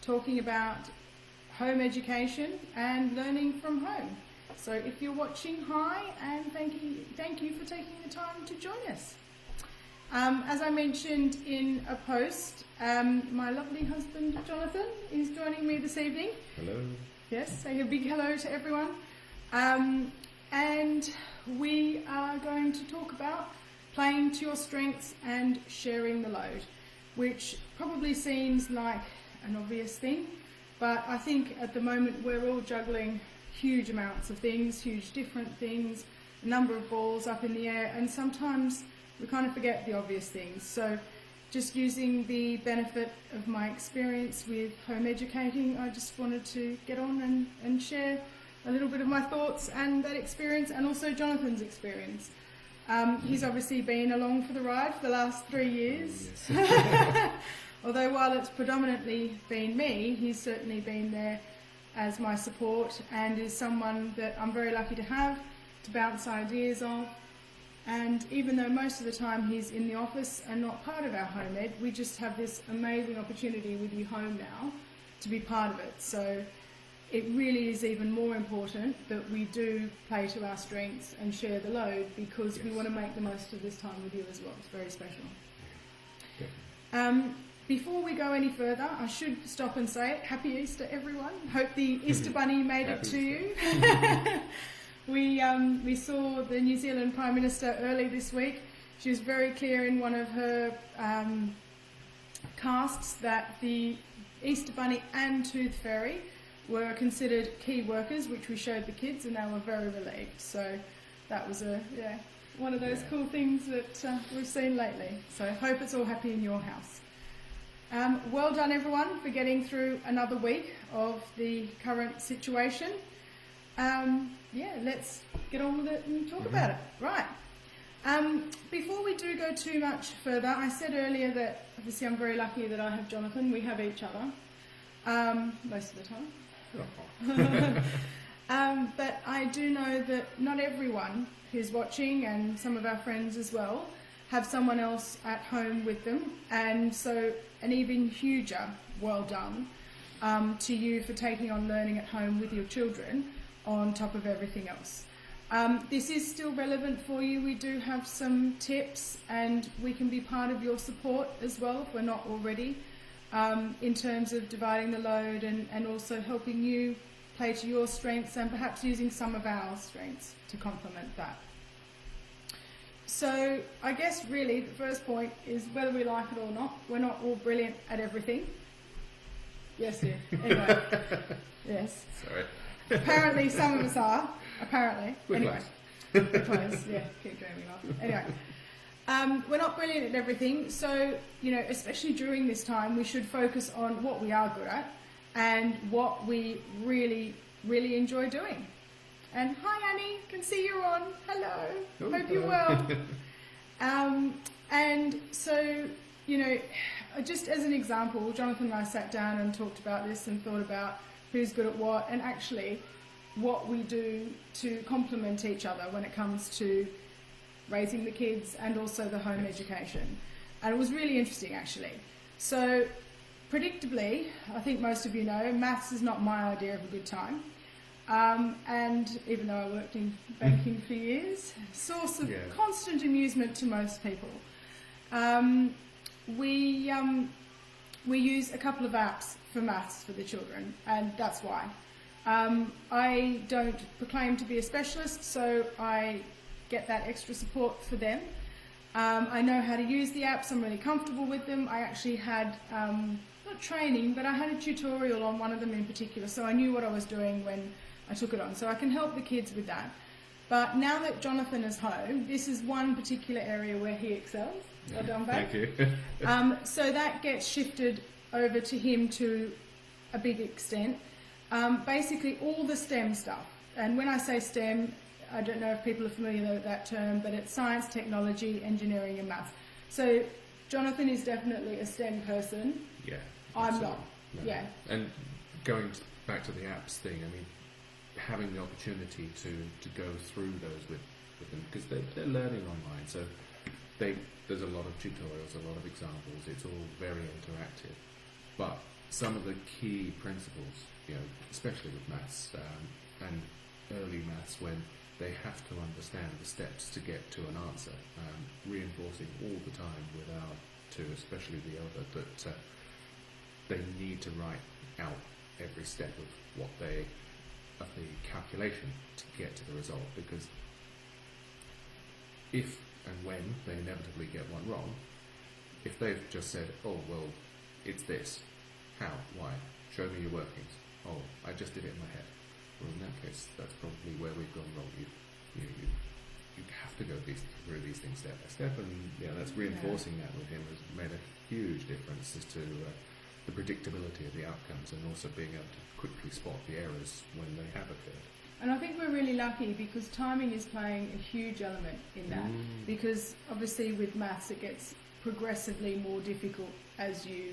talking about home education and learning from home. So if you're watching, hi, and thank you for taking the time to join us. As I mentioned in a post, my lovely husband Jonathan is joining me this evening. Hello. Yes, say a big hello to everyone. And we are going to talk about playing to your strengths and sharing the load, which probably seems like an obvious thing, but I think at the moment we're all juggling huge amounts of things, huge different things, a number of balls up in the air, and sometimes we kind of forget the obvious things. So just using the benefit of my experience with home educating, I just wanted to get on and share a little bit of my thoughts and that experience, and also Jonathan's experience. He's obviously been along for the ride for the last 3 years. Yes. Although while it's predominantly been me, he's certainly been there as my support and is someone that I'm very lucky to have to bounce ideas off. And even though most of the time he's in the office and not part of our home ed, we just have this amazing opportunity with You Home now to be part of it. So it really is even more important that we do play to our strengths and share the load, because we want to make the most of this time with you as well. It's very special. Before we go any further, I should stop and say Happy Easter, everyone. Hope the Easter Bunny made it to you. We saw the New Zealand Prime Minister early this week. She was very clear in one of her casts that the Easter Bunny and Tooth Fairy were considered key workers, which we showed the kids, and they were very relieved. So that was one of those cool things that we've seen lately. So I hope it's all happy in your house. Well done, everyone, for getting through another week of the current situation. Let's get on with it and talk about it. Right. Before we do go too much further, I said earlier that obviously I'm very lucky that I have Jonathan. We have each other most of the time. But I do know that not everyone who's watching, and some of our friends as well, have someone else at home with them, and so an even huger well done to you for taking on learning at home with your children on top of everything else. This is still relevant for you. We do have some tips, and we can be part of your support as well if we're not already, in terms of dividing the load and also helping you play to your strengths and perhaps using some of our strengths to complement that. So I guess really the first point is whether we like it or not, we're not all brilliant at everything. Yes, dear. Anyway. Yes. Sorry. Apparently some of us are. Apparently. We're anyway. close. We're close. Yeah, keep dreaming of. Anyway. We're not brilliant at everything, so, especially during this time, we should focus on what we are good at and what we really, really enjoy doing. And hi, Annie, can see you're on. Hello. Oh, Hope you're well. And so, just as an example, Jonathan and I sat down and talked about this and thought about who's good at what, and actually what we do to complement each other when it comes to raising the kids and also the home education. And it was really interesting, actually. So, predictably, I think most of you know, maths is not my idea of a good time. And even though I worked in banking for years, source of constant amusement to most people. We use a couple of apps for maths for the children, and that's why. I don't proclaim to be a specialist, so I get that extra support for them. I know how to use the apps, I'm really comfortable with them. I actually had, not training, but I had a tutorial on one of them in particular, so I knew what I was doing when I took it on. So I can help the kids with that. But now that Jonathan is home, this is one particular area where he excels. Well done, babe. Thank you. So that gets shifted over to him to a big extent. Basically all the STEM stuff. And when I say STEM, I don't know if people are familiar with that term, but it's science, technology, engineering and maths. So Jonathan is definitely a STEM person. Yeah. I'm not. No. Yeah. And going back to the apps thing, I mean, having the opportunity to go through those with them, because they're learning online, so there's a lot of tutorials, a lot of examples, it's all very interactive. But some of the key principles, especially with maths and early maths, when they have to understand the steps to get to an answer, reinforcing all the time with our two, especially the elder, that they need to write out every step of the calculation to get to the result, because if and when they inevitably get one wrong, if they've just said, oh, well, it's this, how, why, show me your workings, oh, I just did it in my head. Well, in that case, that's probably where we've gone wrong. You have to go through these things step by step, and that's reinforcing that with him has made a huge difference as to the predictability of the outcomes, and also being able to quickly spot the errors when they have occurred. And I think we're really lucky because timing is playing a huge element in that. Because obviously with maths it gets progressively more difficult as you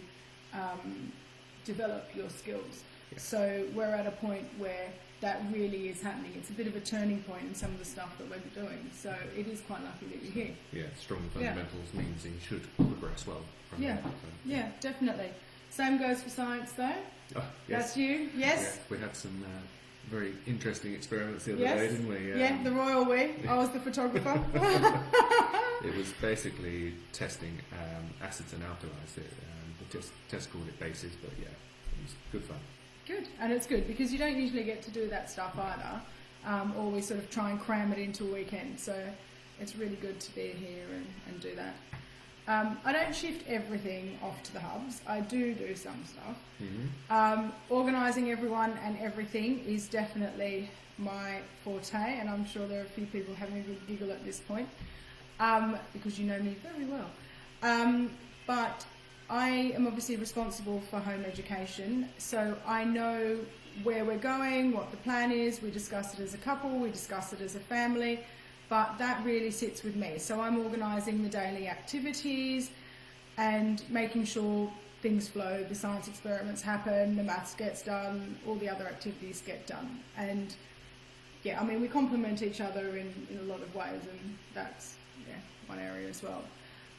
develop your skills. Yeah. So we're at a point where that really is happening. It's a bit of a turning point in some of the stuff that we're doing. So it is quite lucky that you're here. Yeah, strong fundamentals means he should progress well from there. Yeah, definitely. Same goes for science though. Oh, yes. That's you, yes? Yeah, we had some very interesting experiments the other day, didn't we? Yeah, the royal we. I was the photographer. It was basically testing acids and alkalis. The test called it bases, but yeah, it was good fun. Good, and it's good because you don't usually get to do that stuff either, or we sort of try and cram it into a weekend, so it's really good to be here and do that. I don't shift everything off to the hubs. I do some stuff. Mm-hmm. Organising everyone and everything is definitely my forte, and I'm sure there are a few people having a good giggle at this point because you know me very well. But I am obviously responsible for home education, so I know where we're going, what the plan is. We discuss it as a couple, we discuss it as a family, but that really sits with me. So I'm organising the daily activities and making sure things flow, the science experiments happen, the maths gets done, all the other activities get done. And yeah, I mean, we complement each other in a lot of ways, and that's one area as well.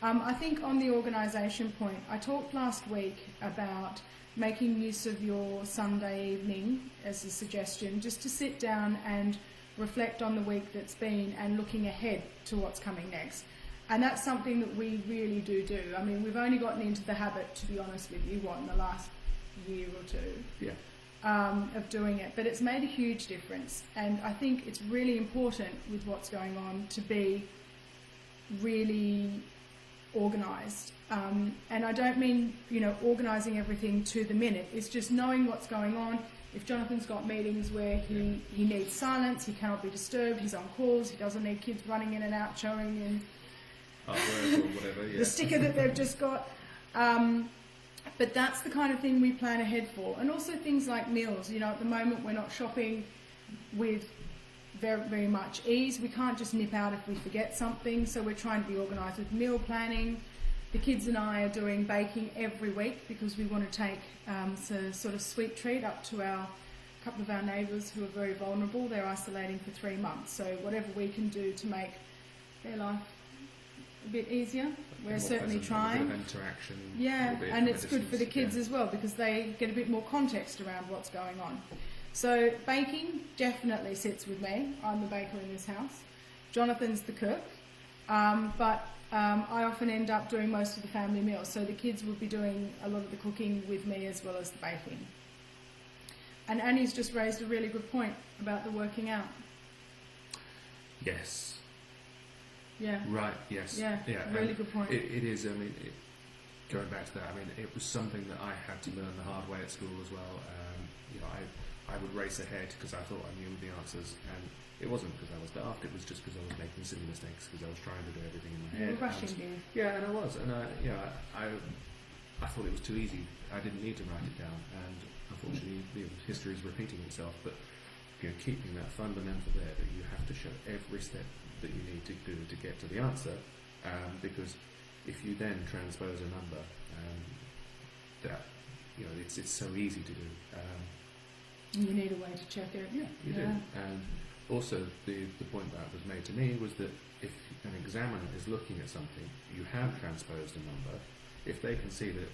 I think on the organisation point, I talked last week about making use of your Sunday evening as a suggestion, just to sit down and reflect on the week that's been and looking ahead to what's coming next. And that's something that we really do. I mean, we've only gotten into the habit, to be honest with you, in the last year or two of doing it. But it's made a huge difference. And I think it's really important with what's going on to be really organised. And I don't mean, organising everything to the minute. It's just knowing what's going on. If Jonathan's got meetings where he needs silence, he cannot be disturbed, he's on calls, he doesn't need kids running in and out, showing him artwork or whatever, the sticker that they've just got. But that's the kind of thing we plan ahead for. And also things like meals. At the moment we're not shopping with very, very much ease. We can't just nip out if we forget something, so we're trying to be organised with meal planning. The kids and I are doing baking every week because we want to take a sort of sweet treat up to a couple of our neighbours who are very vulnerable. They're isolating for 3 months, so whatever we can do to make their life a bit easier, we're certainly trying. A bit of interaction. Yeah, and it's good for the kids as well because they get a bit more context around what's going on. So baking definitely sits with me. I'm the baker in this house. Jonathan's the cook, but I often end up doing most of the family meals, so the kids will be doing a lot of the cooking with me as well as the baking. And Annie's just raised a really good point about the working out. Yes. Yeah. Right, yes. Yeah, really good point. It is, going back to that, it was something that I had to learn the hard way at school as well. I would race ahead because I thought I knew the answers, and it wasn't because I was daft, it was just because I was making silly mistakes because I was trying to do everything in my head. You were rushing, you? Yeah, and I was, and I thought it was too easy. I didn't need to write it down, and unfortunately history is repeating itself, but keeping that fundamental there that you have to show every step that you need to do to get to the answer, because if you then transpose a number, that it's so easy to do. You need a way to check it. Yeah, you do. And also, the point that was made to me was that if an examiner is looking at something, you have transposed a number. If they can see that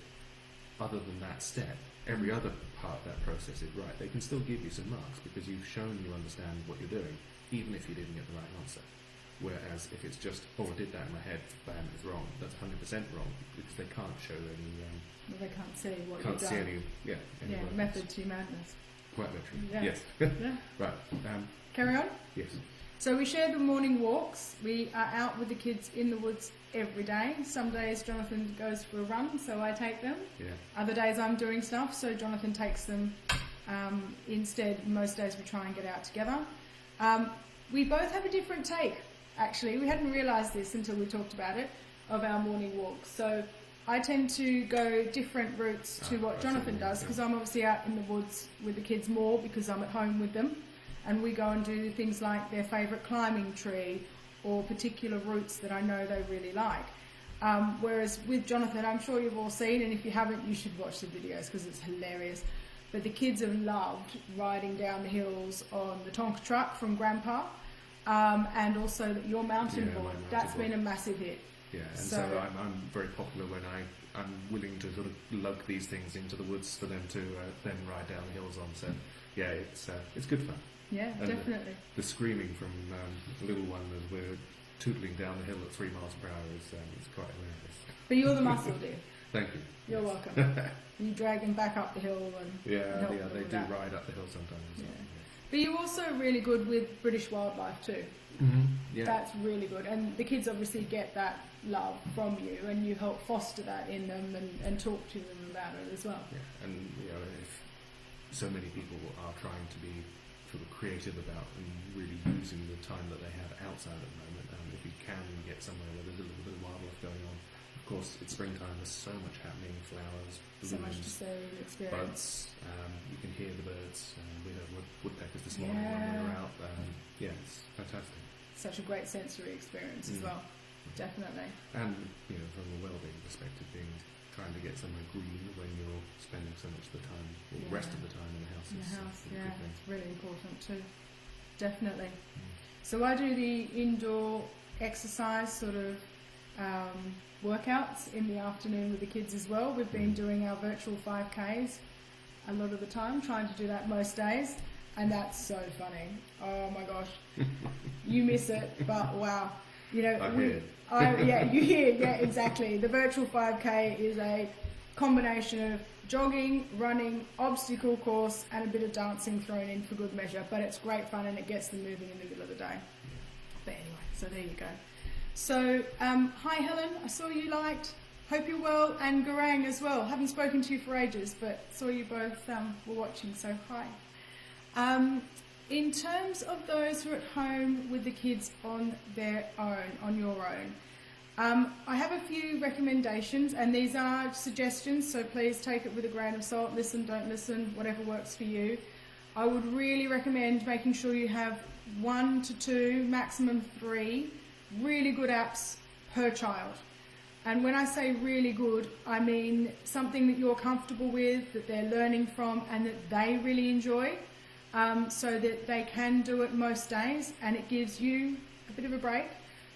other than that step, every other part of that process is right, they can still give you some marks because you've shown you understand what you're doing, even if you didn't get the right answer. Whereas if it's just, oh, I did that in my head, bam, it's wrong, that's 100% wrong, because they can't show any... Well, they can't see what can't you've see done. any workings. Method to madness. Quite literally, Yeah. yes. Yeah. Right, Carry on. yes. So we share the morning walks. We are out with the kids in the woods every day. Some days Jonathan goes for a run, so I take them. Yeah. Other days I'm doing stuff, so Jonathan takes them instead. Most days we try and get out together. We both have a different take, actually. We hadn't realised this until we talked about it, of our morning walks. So I tend to go different routes to what Jonathan does, because I'm obviously out in the woods with the kids more because I'm at home with them. And we go and do things like their favourite climbing tree or particular routes that I know they really like. Whereas with Jonathan, I'm sure you've all seen, and if you haven't, you should watch the videos because it's hilarious. But the kids have loved riding down the hills on the Tonka truck from Grandpa, and also your mountain Yeah, my board. mountain That's board. been a massive hit. Yeah, and So- so I'm very popular when I'm willing to sort of lug these things into the woods for them to then ride down the hills on. So yeah, it's good fun. Yeah, And definitely. The screaming from the little one as we're tootling down the hill at 3 miles per hour is quite hilarious. But you're the muscle, dear. Thank you. You're Yes. welcome. You drag them back up the hill and Yeah, help yeah, them they with do that. ride up the hill sometimes. as well, But you're also really good with British wildlife too. Yeah. That's really good. And the kids obviously get that love from you, and you help foster that in them and talk to them about it as well. Yeah, and if so many people are trying to be sort of creative about and really using the time that they have outside at the moment, if you can get somewhere where there's a little bit of wildlife going on. Of course, it's springtime, there's so much happening, flowers, So much to balloons, say and experience. buds, you can hear the birds, we had woodpeckers this morning when we were Yeah. out, yeah, it's fantastic. Such a great sensory experience as well. Definitely. And, from a well-being perspective, trying to get somewhere green when you're spending so much of the time, or the rest of the time in the house In the is house, a yeah, good thing. it's really important too. Definitely. So I do the indoor exercise sort of workouts in the afternoon with the kids as well. We've been doing our virtual 5Ks a lot of the time, trying to do that most days, and that's so funny. Oh my gosh. You miss it, but wow. I hear. You hear, yeah, exactly. The virtual 5K is a combination of jogging, running, obstacle course, and a bit of dancing thrown in for good measure. But it's great fun and it gets them moving in the middle of the day. But anyway, so there you go. So, hi Helen, I saw you liked. Hope you're well, and Garang as well. Haven't spoken to you for ages, but saw you both were watching, so hi. In terms of those who are at home with the kids on their own, on your own, I have a few recommendations, and these are suggestions, so please take it with a grain of salt. Listen, don't listen, whatever works for you. I would really recommend making sure you have 1 to 2, maximum 3 really good apps per child. And when I say really good, I mean something that you're comfortable with, that they're learning from, and that they really enjoy, so that they can do it most days, and it gives you a bit of a break,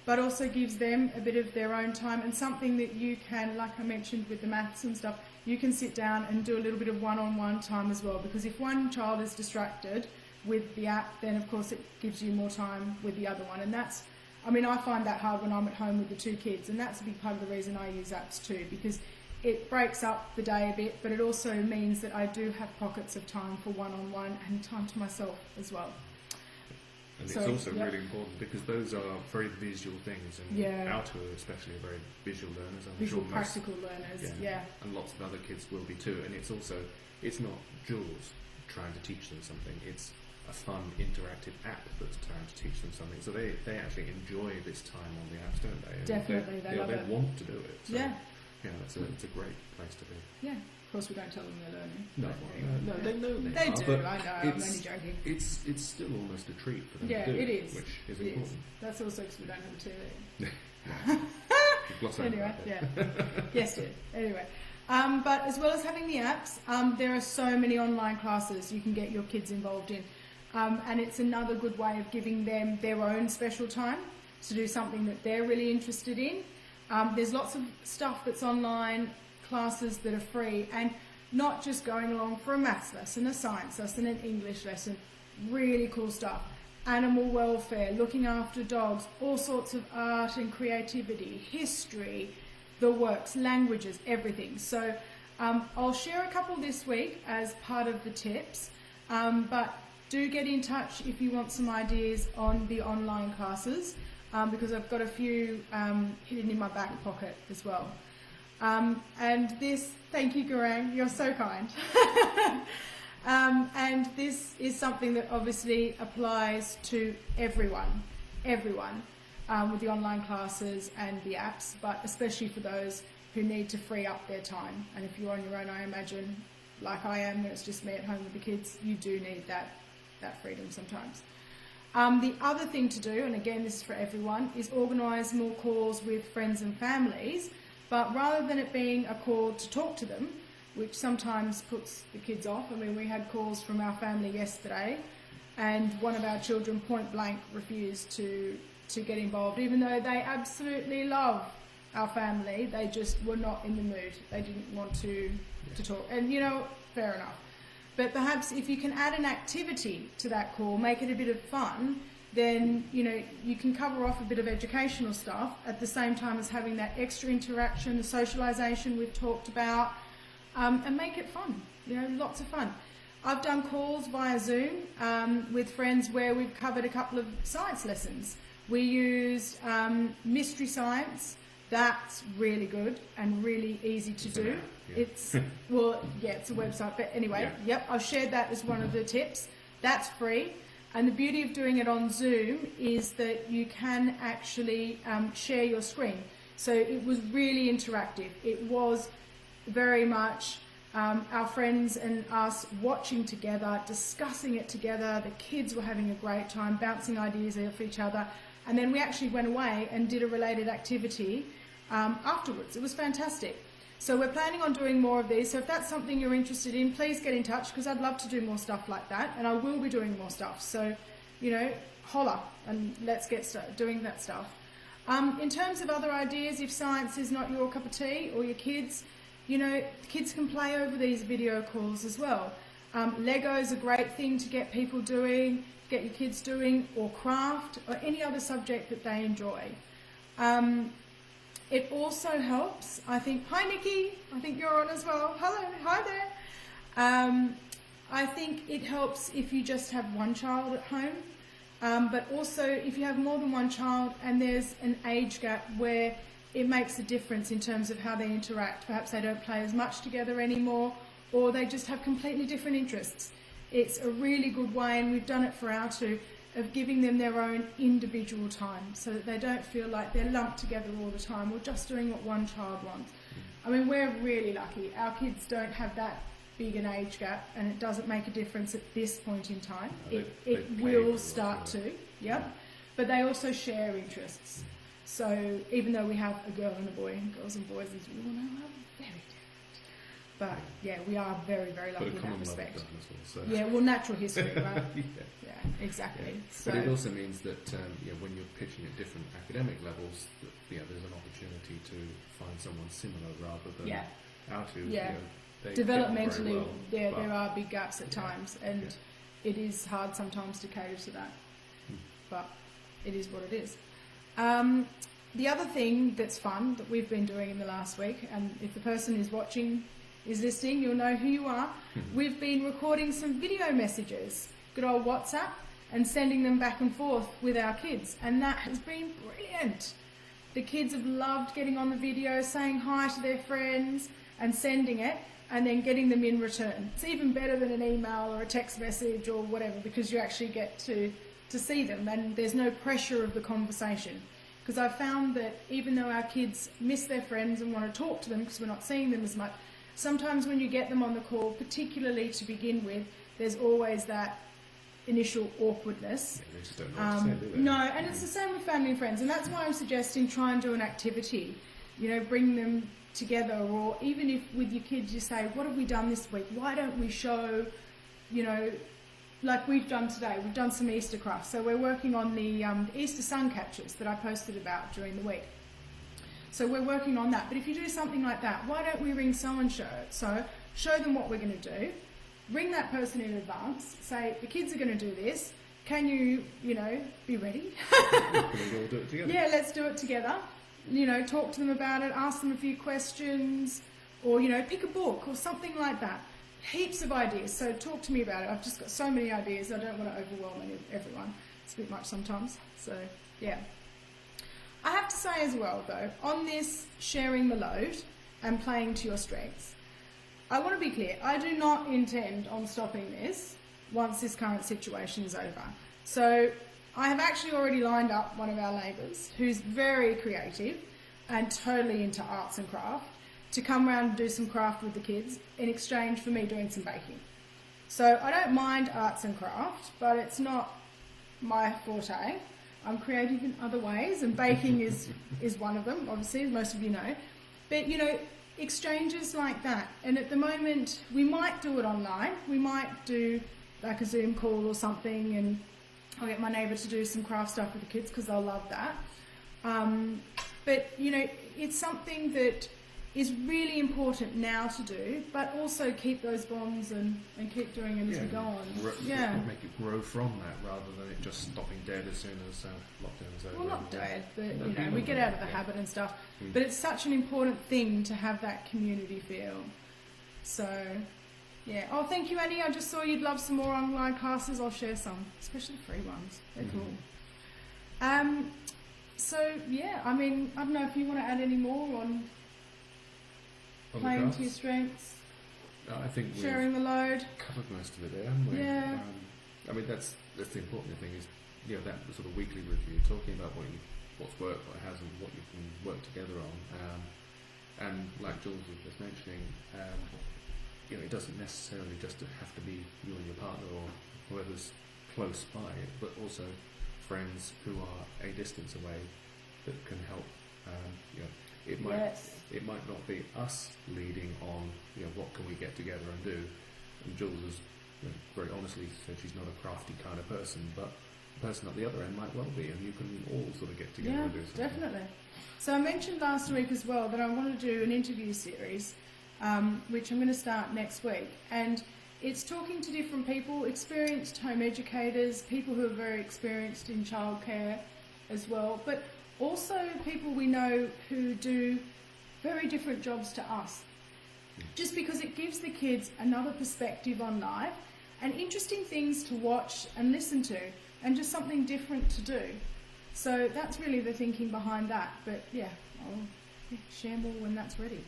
but also gives them a bit of their own time, and something that you can, like I mentioned with the maths and stuff, you can sit down and do a little bit of one-on-one time as well, because if one child is distracted with the app, then of course it gives you more time with the other one. And that's, I find that hard when I'm at home with the 2 kids, and that's a big part of the reason I use apps too, because it breaks up the day a bit, but it also means that I do have pockets of time for one-on-one and time to myself as well. And So, it's also yep. really important because those are very visual things, and Yeah. our two are especially very visual learners. I'm Visual sure most, practical learners, yeah. and lots of other kids will be too. And it's not Jules trying to teach them something. It's a fun interactive app that's trying to teach them something. So they actually enjoy this time on the apps, don't they? And Definitely, they love it. They want to do it. So, Yeah. yeah, it's a great place to be. Yeah, of course we don't tell them they're learning. No, but anyway, no, yeah. they know They are, do, but I know, I'm it's- only joking. It's still almost a treat for them Yeah, to do it is. which is It is. important. That's also because we don't have a TV. You gloss over Anyway, that bit. yeah. Yes, dear. Anyway. But as well as having the apps, there are so many online classes you can get your kids involved in. And it's another good way of giving them their own special time to do something that they're really interested in. There's lots of stuff that's online, classes that are free, and not just going along for a maths lesson, a science lesson, an English lesson. Really cool stuff. Animal welfare, looking after dogs, all sorts of art and creativity, history, the works, languages, everything. So I'll share a couple this week as part of the tips, but do get in touch if you want some ideas on the online classes, because I've got a few hidden in my back pocket as well. And this, thank you, Garang, you're so kind. And this is something that obviously applies to everyone, with the online classes and the apps, but especially for those who need to free up their time. And if you're on your own, I imagine, like I am, when it's just me at home with the kids, you do need that freedom sometimes. The other thing to do, and again this is for everyone, is organise more calls with friends and families, but rather than it being a call to talk to them, which sometimes puts the kids off. I mean, we had calls from our family yesterday, and one of our children point blank refused to get involved, even though they absolutely love our family. They just were not in the mood. They didn't want to talk. And, you know, fair enough. But perhaps if you can add an activity to that call, make it a bit of fun, then, you know, you can cover off a bit of educational stuff at the same time as having that extra interaction, the socialisation we've talked about, and make it fun, you know, lots of fun. I've done calls via Zoom with friends where we've covered a couple of science lessons. We used mystery science. That's really good and really easy to do. Yeah. It's, well, yeah, it's a website, but anyway, yep, I've shared that as one of the tips. That's free. And the beauty of doing it on Zoom is that you can actually share your screen. So it was really interactive. It was very much our friends and us watching together, discussing it together. The kids were having a great time, bouncing ideas off each other. And then we actually went away and did a related activity afterwards. It was fantastic. So we're planning on doing more of these. So if that's something you're interested in, please get in touch, because I'd love to do more stuff like that. And I will be doing more stuff. So, you know, holler and let's get doing that stuff. In terms of other ideas, if science is not your cup of tea or your kids, you know, kids can play over these video calls as well. Lego is a great thing to get people doing, get your kids doing, or craft, or any other subject that they enjoy. It also helps, I think, hi Nikki, I think you're on as well. Hello, hi there. I think it helps if you just have one child at home, but also if you have more than one child and there's an age gap where it makes a difference in terms of how they interact. Perhaps they don't play as much together anymore, or they just have completely different interests. It's a really good way, and we've done it for our two, of giving them their own individual time so that they don't feel like they're lumped together all the time or just doing what one child wants. I mean, we're really lucky. Our kids don't have that big an age gap, and it doesn't make a difference at this point in time. It will start to, yep. But they also share interests. So even though we have a girl and a boy, and girls and boys, as we all know, are very different. But yeah, we are very, very lucky in that respect. So. Yeah, well, natural history, right? Yeah, exactly. Yeah. So, but it also means that when you're pitching at different academic levels, there's an opportunity to find someone similar rather than our two. Yeah. You know, they developmentally, well, there are big gaps at times, and it is hard sometimes to cater to that. But it is what it is. The other thing that's fun that we've been doing in the last week, and if the person who's watching is listening, you'll know who you are. We've been recording some video messages, good old WhatsApp, and sending them back and forth with our kids, and that has been brilliant. The kids have loved getting on the video, saying hi to their friends and sending it, and then getting them in return. It's even better than an email or a text message or whatever, because you actually get to see them, and there's no pressure of the conversation. Because I've found that even though our kids miss their friends and want to talk to them because we're not seeing them as much, sometimes when you get them on the call, particularly to begin with, there's always that initial awkwardness. Yeah, they just don't know what to say, do they? No, and it's the same with family and friends, and that's why I'm suggesting try and do an activity. You know, bring them together, or even if with your kids you say, what have we done this week? Why don't we show, you know, like we've done today, we've done some Easter crafts. So we're working on the Easter sun catchers that I posted about during the week. So we're working on that. But if you do something like that, why don't we ring so and so, show them what we're going to do, ring that person in advance, say the kids are going to do this. Can you, be ready? Can we all do it together? Yeah, let's do it together. Talk to them about it, ask them a few questions, or, pick a book or something like that. Heaps of ideas. So talk to me about it. I've just got so many ideas. I don't want to overwhelm everyone. It's a bit much sometimes. So, yeah. I have to say as well, though, on this sharing the load and playing to your strengths, I want to be clear. I do not intend on stopping this once this current situation is over. So I have actually already lined up one of our neighbours who's very creative and totally into arts and craft to come around and do some craft with the kids in exchange for me doing some baking. So I don't mind arts and craft, but it's not my forte. I'm creative in other ways, and baking is one of them, obviously, as most of you know. But, exchanges like that. And at the moment, we might do it online. We might do like a Zoom call or something, and I'll get my neighbour to do some craft stuff with the kids because they'll love that. But, it's something that is really important now to do, but also keep those bonds and keep doing it as we go on. Make it grow from that rather than it just stopping dead as soon as lockdown is over. Well, not dead, but we get out of the habit and stuff. But it's such an important thing to have that community feel. So, yeah. Oh, thank you, Annie. I just saw you'd love some more online classes. I'll share some, especially free ones. They're cool. So, yeah, I don't know if you want to add any more on playing to your strengths. I think sharing the load. Covered most of it there, haven't we? Yeah. That's the important thing is, that sort of weekly review, talking about what's worked, what hasn't, what you can work together on. And like Jules was just mentioning, it doesn't necessarily just have to be you and your partner or whoever's close by, but also friends who are a distance away that can help. It might not be us leading on, what can we get together and do. And Jules has very honestly said she's not a crafty kind of person, but the person at the other end might well be, and you can all sort of get together and do something. Definitely. So I mentioned last week as well that I want to do an interview series, which I'm going to start next week. And it's talking to different people, experienced home educators, people who are very experienced in childcare as well, but also people we know who do very different jobs to us. Just because it gives the kids another perspective on life and interesting things to watch and listen to and just something different to do. So that's really the thinking behind that. But I'll share more when that's ready.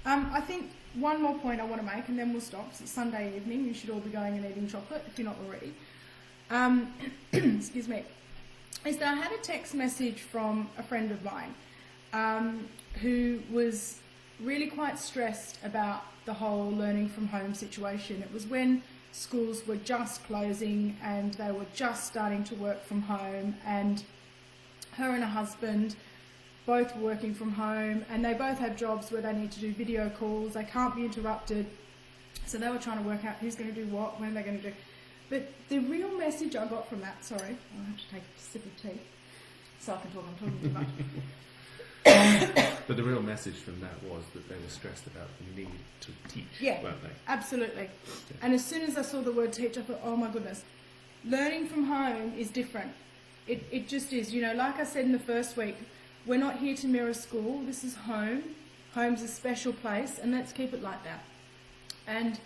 I think one more point I want to make and then we'll stop. It's Sunday evening. You should all be going and eating chocolate if you're not already. Excuse me. Is that I had a text message from a friend of mine who was really quite stressed about the whole learning from home situation. It was when schools were just closing and they were just starting to work from home, and her and her husband both working from home, and they both have jobs where they need to do video calls, they can't be interrupted, so they were trying to work out who's going to do what, when they're going to do. But the real message I got from that, sorry, I'll have to take a sip of tea so I can talk, I'm talking too much. But the real message from that was that they were stressed about the need to teach, weren't they? Absolutely. Yeah. And as soon as I saw the word teach, I thought, oh my goodness, learning from home is different. It just is. Like I said in the first week, we're not here to mirror school. This is home. Home's a special place, and let's keep it like that. And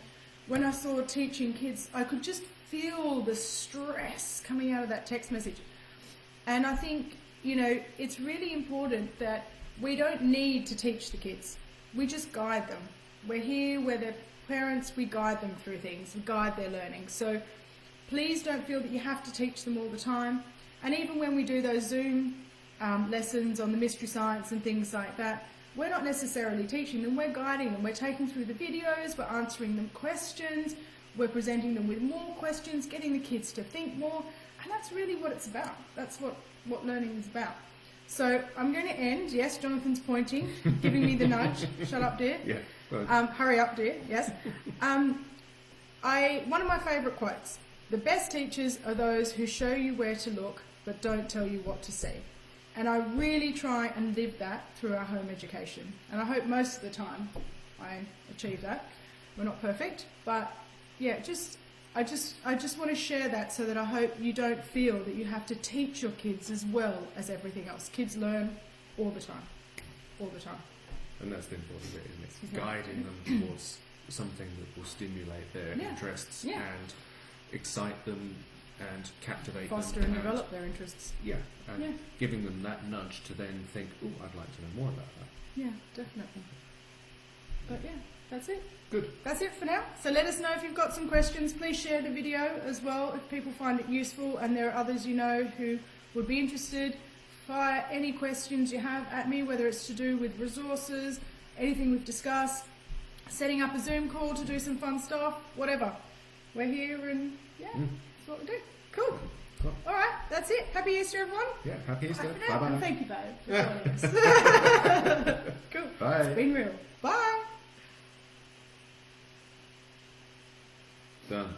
when I saw teaching kids, I could just feel the stress coming out of that text message. And I think, it's really important that we don't need to teach the kids. We just guide them. We're here, we're their parents, we guide them through things, we guide their learning. So please don't feel that you have to teach them all the time. And even when we do those Zoom lessons on the mystery science and things like that, we're not necessarily teaching them, we're guiding them. We're taking through the videos, we're answering them questions, we're presenting them with more questions, getting the kids to think more, and that's really what it's about. That's what learning is about. So I'm going to end. Yes, Jonathan's pointing, giving me the nudge. Shut up, dear. Yeah. Well, hurry up, dear. Yes. One of my favourite quotes: "The best teachers are those who show you where to look, but don't tell you what to see." And I really try and live that through our home education. And I hope most of the time I achieve that. We're not perfect, but yeah, I just want to share that so that I hope you don't feel that you have to teach your kids as well as everything else. Kids learn all the time. All the time. And that's the important bit, isn't it? Exactly. Guiding them towards something that will stimulate their interests and excite them and captivate Foster them. and develop their interests. Yeah, and giving them that nudge to then think, oh, I'd like to know more about that. Yeah, definitely. But yeah, that's it. Good. That's it for now. So let us know if you've got some questions. Please share the video as well if people find it useful and there are others you know who would be interested. Fire any questions you have at me, whether it's to do with resources, anything we've discussed, setting up a Zoom call to do some fun stuff, whatever. We're here and that's what we do. Cool. All right, that's it. Happy Easter, everyone. Yeah, happy Easter. Bye for now. Bye-bye. And thank you, babe, for joining us. Cool. Bye. It's been real. Bye. Done.